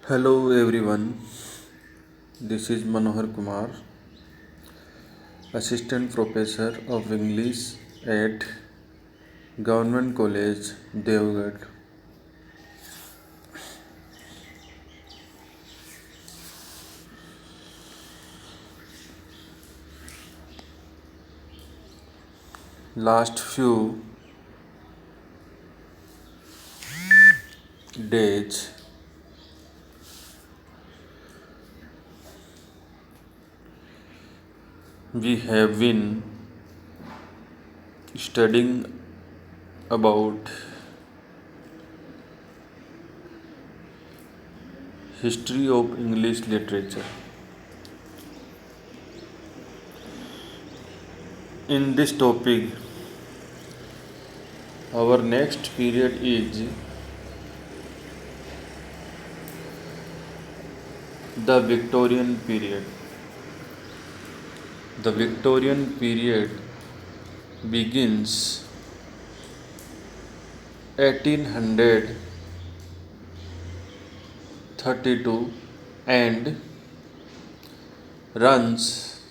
Hello everyone, this is Manohar Kumar, Assistant Professor of English at Government College, Devgarh. Last few days, we have been studying about history of English literature. In this topic, our next period is the Victorian period. The Victorian period begins 1832 and runs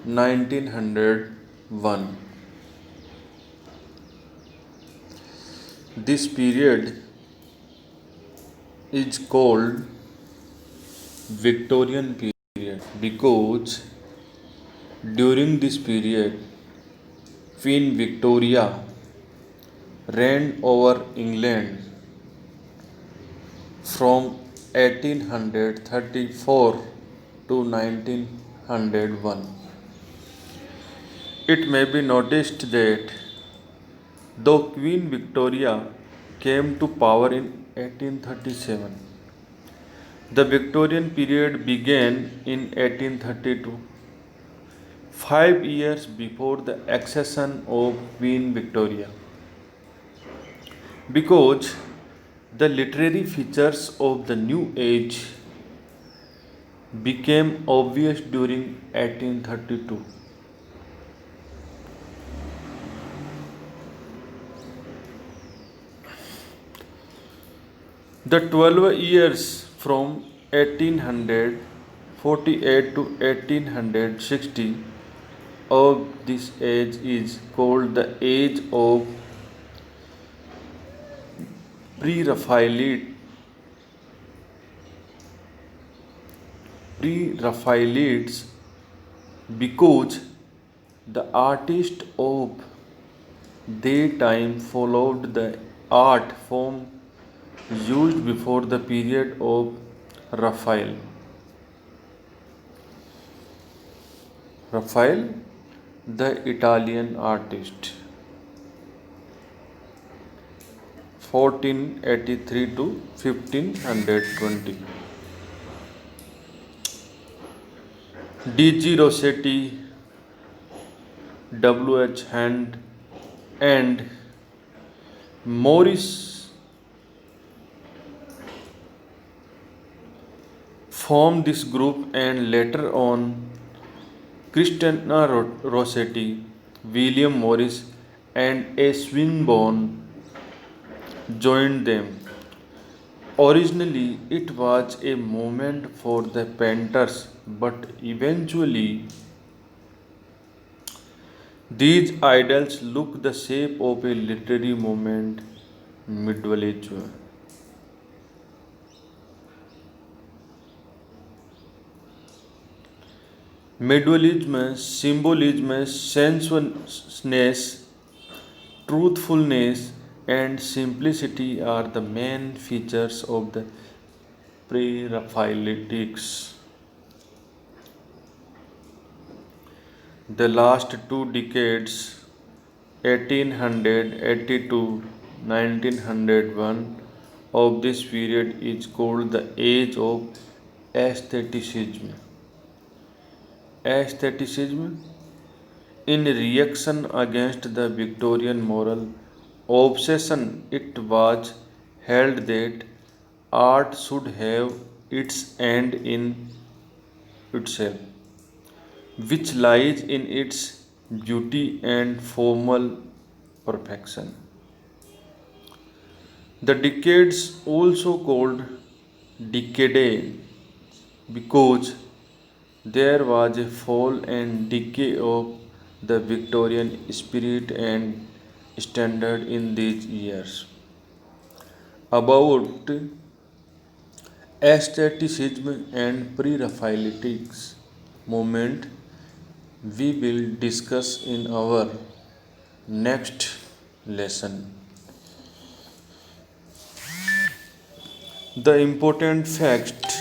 1901. This period is called Victorian period because during this period Queen Victoria reigned over England from 1834 to 1901. It may be noticed that though Queen Victoria came to power in 1837, the Victorian period began in 1832, 5 years before the accession of Queen Victoria. Because the literary features of the new age became obvious during 1832. The 12 years from 1848 to 1860 of this age is called the age of pre-Raphaelites because the artists of their time followed the art form used before the period of Raphael. Raphael, the Italian artist, 1483 to 1520. D.G. Rossetti, W.H. Hand, and Maurice formed this group, and later on Christina Rossetti, William Morris, and A. Swinburne joined them. Originally, it was a movement for the painters, but eventually, these ideals took the shape of a literary movement, Medievalism. Medievalism, symbolism, sensuousness, truthfulness, and simplicity are the main features of the pre-Raphaelites. The last two decades, 1882 1901, of this period is called the age of aestheticism. Aestheticism, in reaction against the Victorian moral obsession, it was held that art should have its end in itself, which lies in its beauty and formal perfection. The decades, also called decade because there was a fall and decay of the Victorian spirit and standard in these years. About aestheticism and pre-Raphaelitics movement we will discuss in our next lesson. The important fact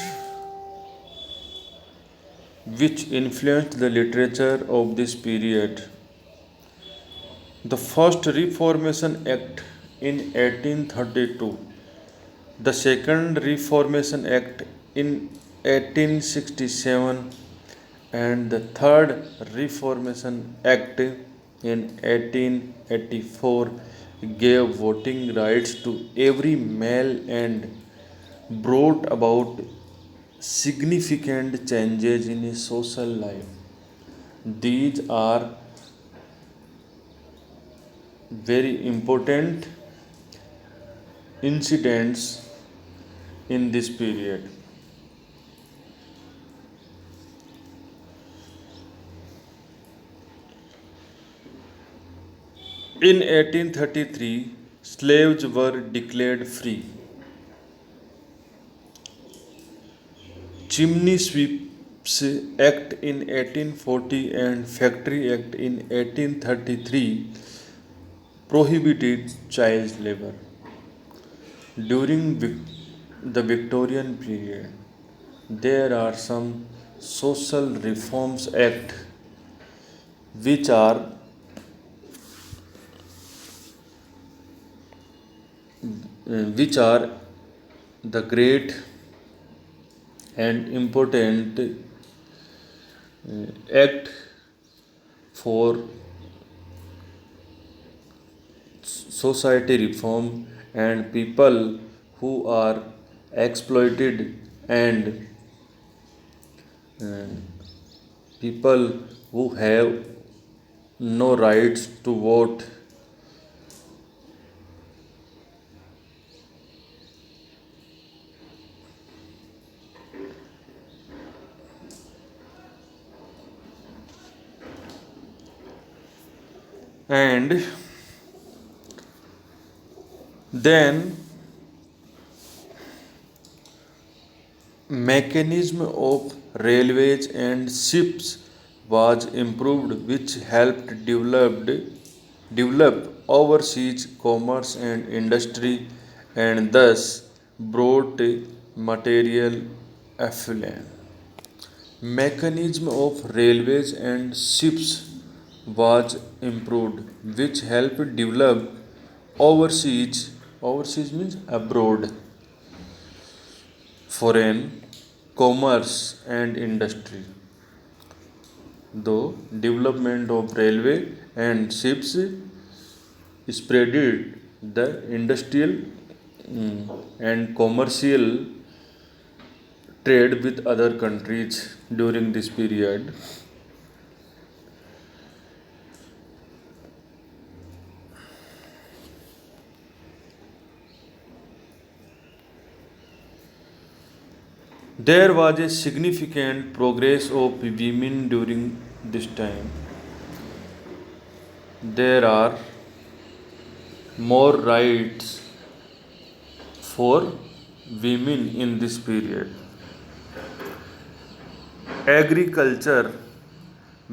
which influenced the literature of this period. The first Reformation Act in 1832, the second Reformation Act in 1867, and the third Reformation Act in 1884 gave voting rights to every male and brought about significant changes in his social life. These are very important incidents in this period. In 1833, slaves were declared free. Chimney Sweeps Act in 1840 and Factory Act in 1833 prohibited child labor. During the Victorian period, there are some social reforms act which are which are the great and important act for society reform and people who are exploited and uh, people who have no rights to vote. And then mechanism of railways and ships was improved which helped develop overseas commerce and industry and thus brought material affluence. Mechanism of railways and ships was improved which helped develop overseas means abroad foreign commerce and industry. Though development of railway and ships spreaded the industrial and commercial trade with other countries during this period. There was a significant progress of women during this time. There are more rights for women in this period. Agriculture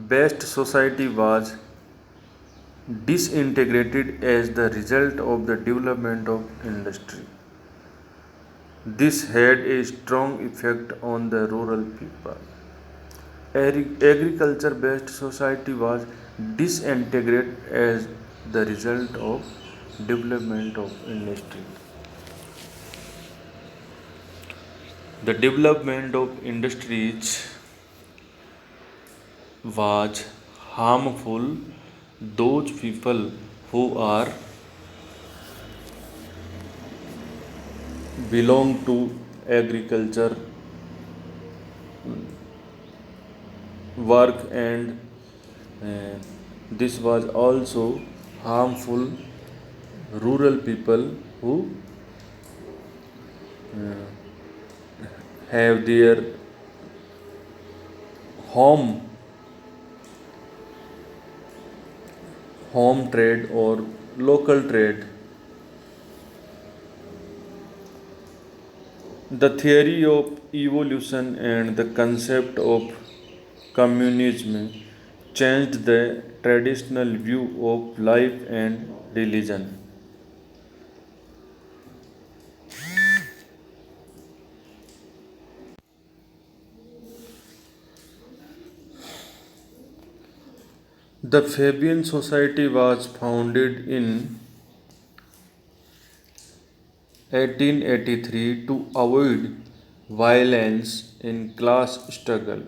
based society was disintegrated as the result of the development of industry. This had a strong effect on the rural people. Agriculture based society was disintegrated as the result of development of industry. The development of industries was harmful those people who are belong to agriculture work and uh, this was also harmful rural people who uh, have their home home trade or local trade. The theory of evolution and the concept of communism changed the traditional view of life and religion. The Fabian Society was founded in 1883 to avoid violence in class struggle.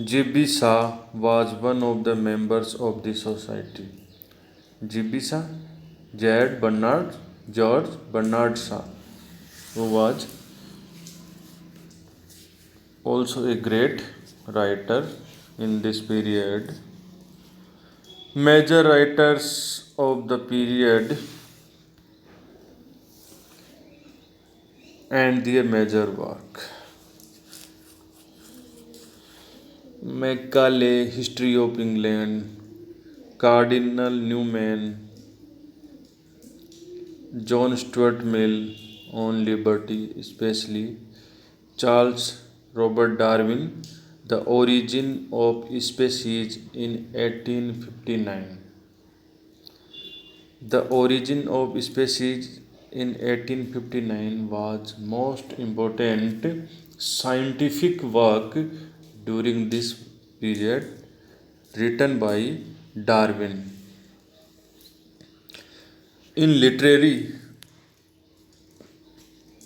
G.B. Shah was one of the members of the society. G.B. Shah, Jared Bernard, George Bernard Shaw, who was also a great writer in this period. Major writers of the period and their major work. Macaulay, History of England, Cardinal Newman, John Stuart Mill on Liberty, especially Charles Robert Darwin, The Origin of Species in 1859. The Origin of Species in 1859 was most important scientific work during this period written by Darwin. In literary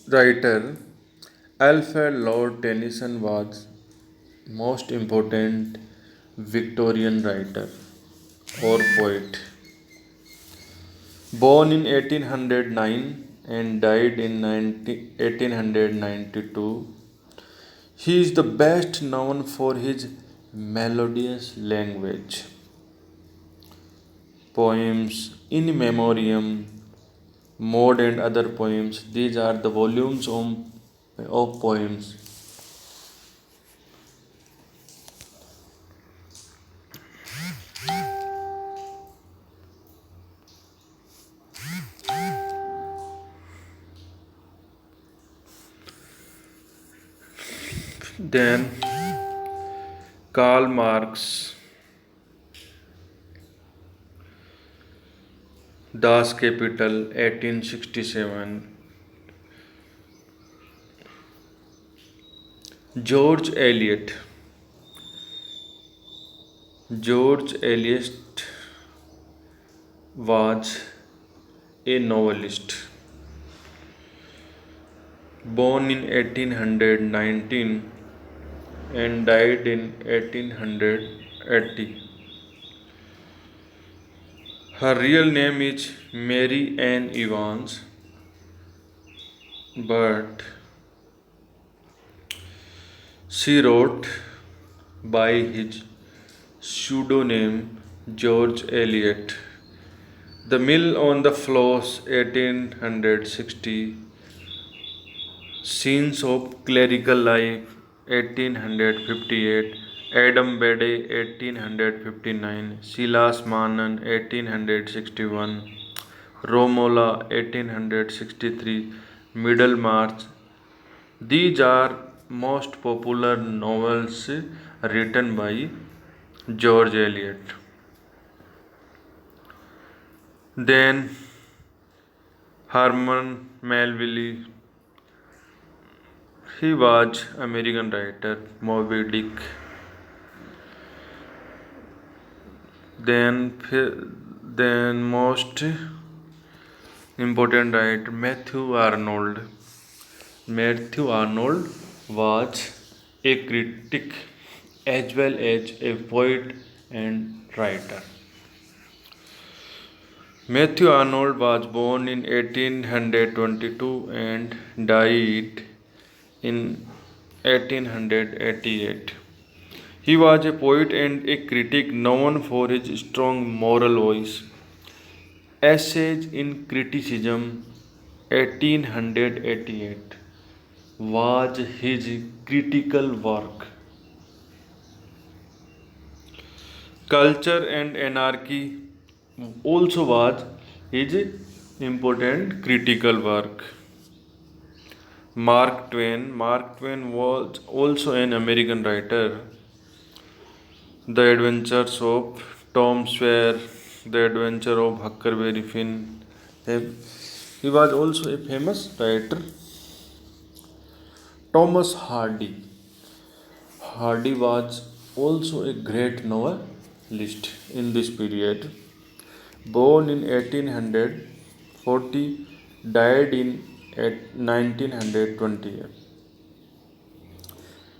writer, Alfred Lord Tennyson was most important Victorian writer or poet. Born in 1809 and died in 1892, he is the best known for his melodious language, poems in memoriam, Maud and other poems. These are the volumes of poems. Then Karl Marx, Das Kapital, 1867. George Eliot. George Eliot was a novelist. Born in 1819 and died in 1880. Her real name is Mary Ann Evans, but she wrote by his pseudonym George Eliot. The Mill on the Floss, 1860. Scenes of Clerical Life, 1858. Adam Bede, 1859. Silas Manan, 1861. Romola, 1863. Middlemarch. These are most popular novels written by George Eliot. Then Herman Melville, he was American writer. Moby Dick. Then then most important writer Matthew Arnold. Matthew Arnold was a critic as well as a poet and writer. Matthew Arnold was born in 1822 and died in 1888. He was a poet and a critic known for his strong moral voice. Essays in Criticism, 1888. was his critical work. Culture and Anarchy also was his important critical work. Mark Twain was also an American writer. The Adventures of Tom Sawyer, The Adventure of Huckleberry Finn. He was also a famous writer. Thomas Hardy. Hardy was also a great novelist in this period. Born in 1840, died in 1928.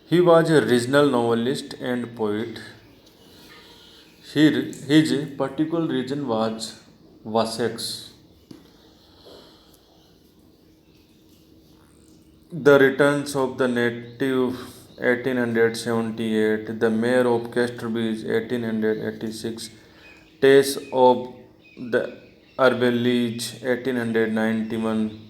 He was a regional novelist and poet. His particular region was Wessex. The Returns of the Native 1878, The Mayor of Casterbridge 1886, Tales of the Arbelige 1891.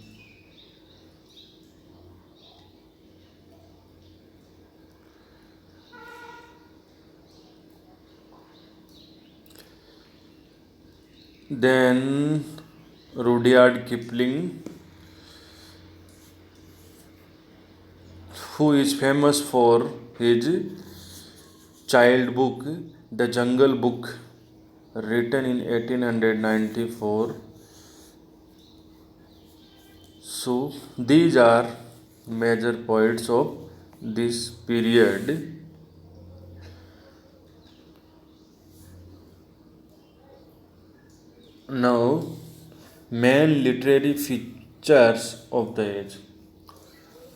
Then Rudyard Kipling, who is famous for his child book, The Jungle Book, written in 1894. So these are major poets of this period. Now, main literary features of the age.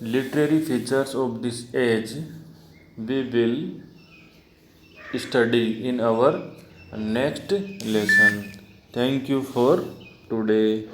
Literary features of this age we will study in our next lesson. Thank you for today.